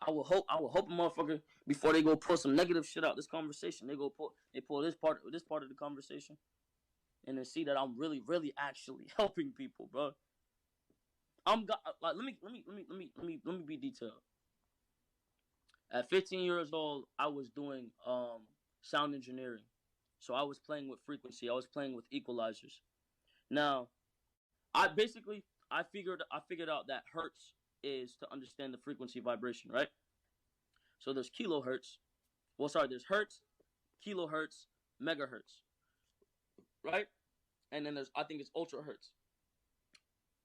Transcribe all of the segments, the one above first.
I will hope a motherfucker before they go pull some negative shit out this conversation, they pull this part of the conversation, and then see that I'm really actually helping people, bro. Let me be detailed. At 15 years old, I was doing sound engineering, so I was playing with frequency. I was playing with equalizers. Now, I figured out that hertz is to understand the frequency vibration, right? So there's kilohertz. Well, sorry, there's hertz, kilohertz, megahertz, right? And then I think it's ultra hertz.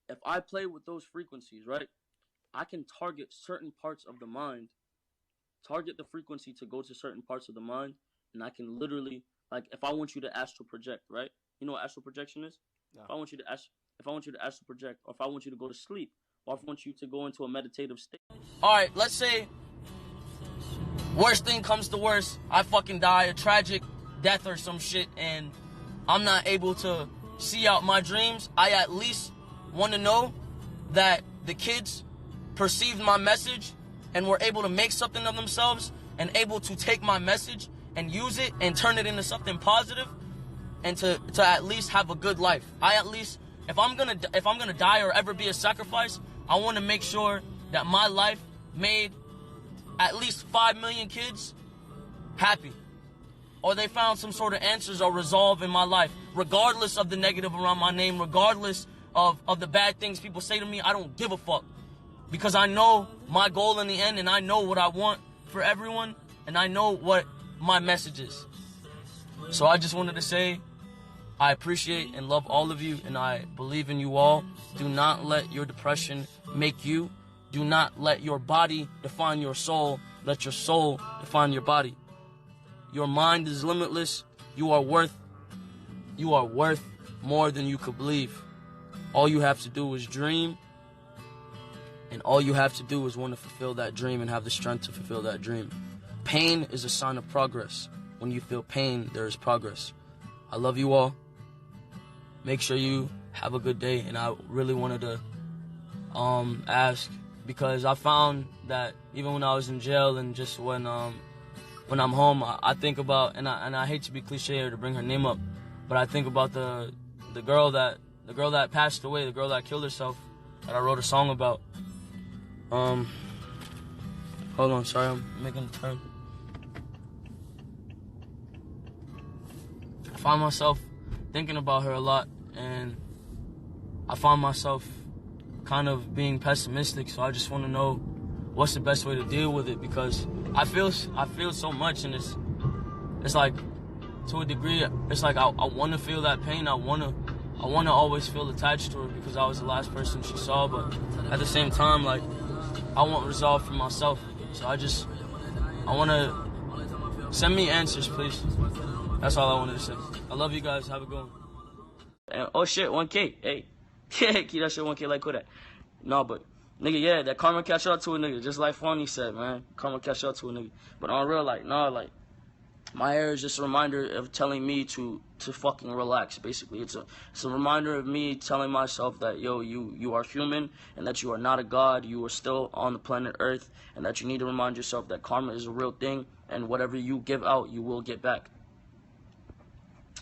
If I play with those frequencies, right, I can target certain parts of the mind, target the frequency to go to certain parts of the mind, and I can literally, like, if I want you to astral project, right? You know what astral projection is? No. If I want you to astral project, or if I want you to go to sleep, or if I want you to go into a meditative state. All right, let's say worst thing comes to worst, I fucking die a tragic death or some shit, and I'm not able to see out my dreams. I at least want to know that the kids perceived my message and were able to make something of themselves and able to take my message and use it and turn it into something positive, and to at least have a good life. I at least, if I'm gonna die or ever be a sacrifice, I want to make sure that my life made at least 5 million kids happy, or they found some sort of answers or resolve in my life, regardless of the negative around my name, regardless of the bad things people say to me. I don't give a fuck, because I know my goal in the end, and I know what I want for everyone, and I know what my message is. So I just wanted to say I appreciate and love all of you, and I believe in you all. Do not let your depression make you. Do not let your body define your soul. Let your soul define your body. Your mind is limitless. You are worth more than you could believe. All you have to do is dream, and all you have to do is want to fulfill that dream and have the strength to fulfill that dream. Pain is a sign of progress. When you feel pain, there is progress. I love you all. Make sure you have a good day. And I really wanted to ask, because I found that even when I was in jail and just when I'm home, I think about, and I hate to be cliche or to bring her name up, but I think about the girl that passed away, the girl that killed herself, that I wrote a song about. Hold on, sorry, I'm making a turn. I find myself thinking about her a lot, and I find myself kind of being pessimistic, so I just want to know what's the best way to deal with it, because I feel so much, and it's like, to a degree, it's like I want to feel that pain. I want to always feel attached to her, because I was the last person she saw, but at the same time, like, I want resolve for myself. So I want to send me answers, please. That's all I wanted to say. I love you guys. Have a good one. Oh shit, 1K. Hey. Yeah, keep that shit 1K like Kodak. No, but nigga, yeah, that karma catch up to a nigga, just like Fonny said, man. Karma catch up to a nigga. But on real, like, nah, like, my hair is just a reminder of telling me to fucking relax, basically. It's a reminder of me telling myself that, yo, you are human, and that you are not a god, you are still on the planet Earth, and that you need to remind yourself that karma is a real thing, and whatever you give out, you will get back.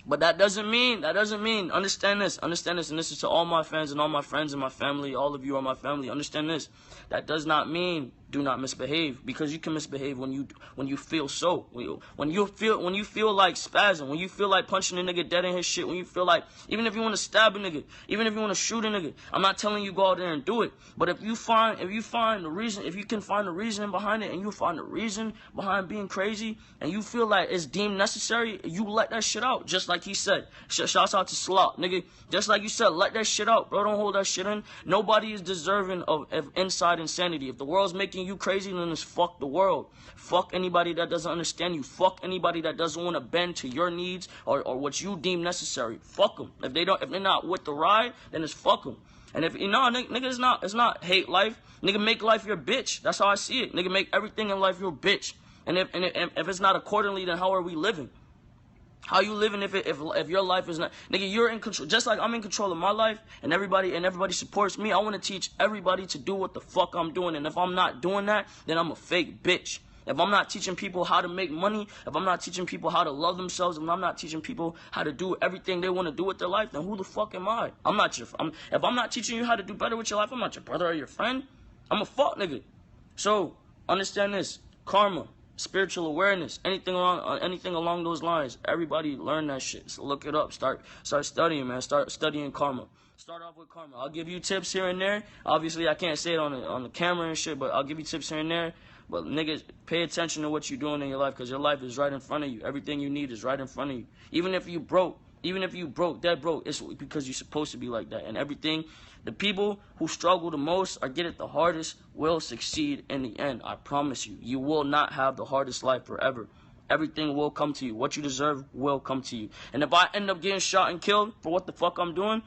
But that doesn't mean, understand this, and this is to all my fans and all my friends and my family, all of you are my family, understand this. That does not mean do not misbehave, because you can misbehave when you feel so. When you feel like spazzing, when you feel like punching a nigga dead in his shit, when you feel like, even if you want to stab a nigga, even if you want to shoot a nigga, I'm not telling you go out there and do it. But if you find the reason, if you can find the reason behind it, and you find the reason behind being crazy, and you feel like it's deemed necessary, you let that shit out, just like he said. Shouts out to Slot, nigga. Just like you said, let that shit out, bro. Don't hold that shit in. Nobody is deserving of inside insanity. If the world's making you crazy, then it's fuck the world. Fuck anybody that doesn't understand you. Fuck anybody that doesn't want to bend to your needs or what you deem necessary. Fuck them. If they're not with the ride, then it's fuck them. And if you know, nigga, it's not hate life. Nigga, make life your bitch. That's how I see it. Nigga, make everything in life your bitch. And if it's not accordingly, then how are we living? How you living if your life is not, nigga, you're in control, just like I'm in control of my life, and everybody supports me. I want to teach everybody to do what the fuck I'm doing, and if I'm not doing that, then I'm a fake bitch. If I'm not teaching people how to make money, if I'm not teaching people how to love themselves, if I'm not teaching people how to do everything they want to do with their life, then who the fuck am I? If I'm not teaching you how to do better with your life, I'm not your brother or your friend. I'm a fuck nigga. So understand this: karma, spiritual awareness, anything along those lines. Everybody learn that shit. So look it up. Start studying, man. Start studying karma. Start off with karma. I'll give you tips here and there. Obviously, I can't say it on the camera and shit, but I'll give you tips here and there. But niggas, pay attention to what you're doing in your life, because your life is right in front of you. Everything you need is right in front of you. Even if you broke, dead broke, it's because you're supposed to be like that. And everything, the people who struggle the most or get it the hardest will succeed in the end. I promise you. You will not have the hardest life forever. Everything will come to you. What you deserve will come to you. And if I end up getting shot and killed for what the fuck I'm doing,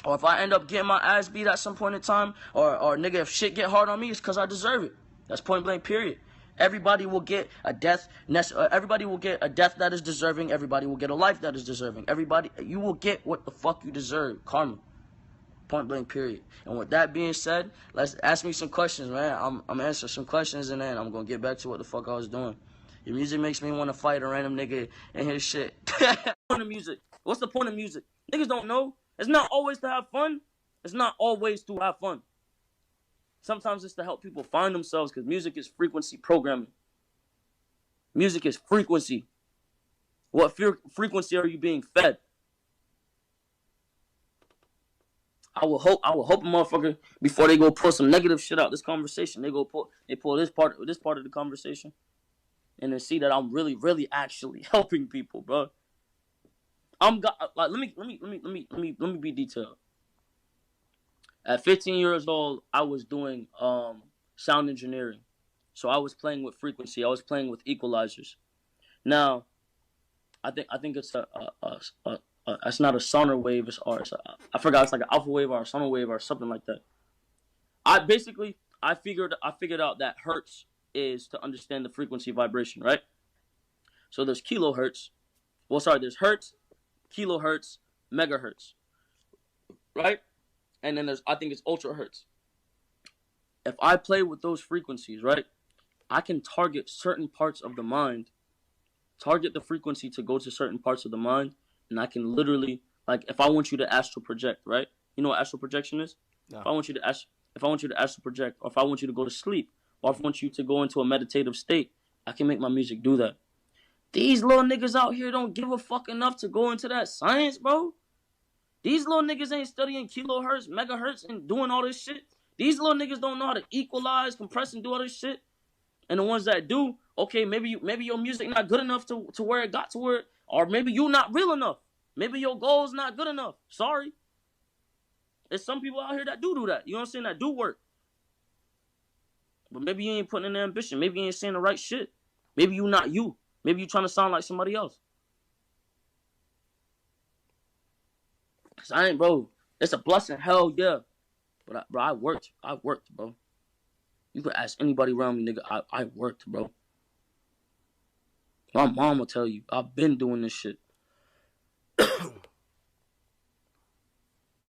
or if I end up getting my ass beat at some point in time, or nigga, if shit get hard on me, it's because I deserve it. That's point blank, period. Everybody will get a death. Everybody will get a death that is deserving. Everybody will get a life that is deserving. You will get what the fuck you deserve. Karma. Point blank, period. And with that being said, let's ask me some questions, man. I'm answering some questions, and then I'm gonna get back to what the fuck I was doing. Your music makes me want to fight a random nigga and his shit. Point of music. What's the point of music? Niggas don't know. It's not always to have fun. It's not always to have fun. Sometimes it's to help people find themselves, because music is frequency programming. Music is frequency. What frequency are you being fed? I will hope a motherfucker, before they go pull some negative shit out this conversation, they pull this part of the conversation, and then see that I'm really, really actually helping people, bro. Let me be detailed. At 15 years old, I was doing sound engineering. So I was playing with frequency. I was playing with equalizers. Now, I think it's it's not a sonar wave. I forgot, it's like an alpha wave or a sonar wave or something like that. I figured out that hertz is to understand the frequency vibration, right? So there's kilohertz. There's hertz, kilohertz, megahertz, right? And then I think it's ultra hertz. If I play with those frequencies, right, I can target certain parts of the mind, target the frequency to go to certain parts of the mind, and I can literally, like, if I want you to astral project, right? You know what astral projection is? No. If I want you to astral project, or if I want you to go to sleep, or if I want you to go into a meditative state, I can make my music do that. These little niggas out here don't give a fuck enough to go into that science, bro. These little niggas ain't studying kilohertz, megahertz, and doing all this shit. These little niggas don't know how to equalize, compress, and do all this shit. And the ones that do, okay, maybe your music not good enough to where it got to where, or maybe you not real enough. Maybe your goal's not good enough. Sorry. There's some people out here that do that. You know what I'm saying? That do work. But maybe you ain't putting in the ambition. Maybe you ain't saying the right shit. Maybe you not you. Maybe you trying to sound like somebody else. Cause I ain't, bro. It's a blessing, hell yeah. But I worked, bro. You could ask anybody around me, nigga. I worked, bro. My mom will tell you, I've been doing this shit.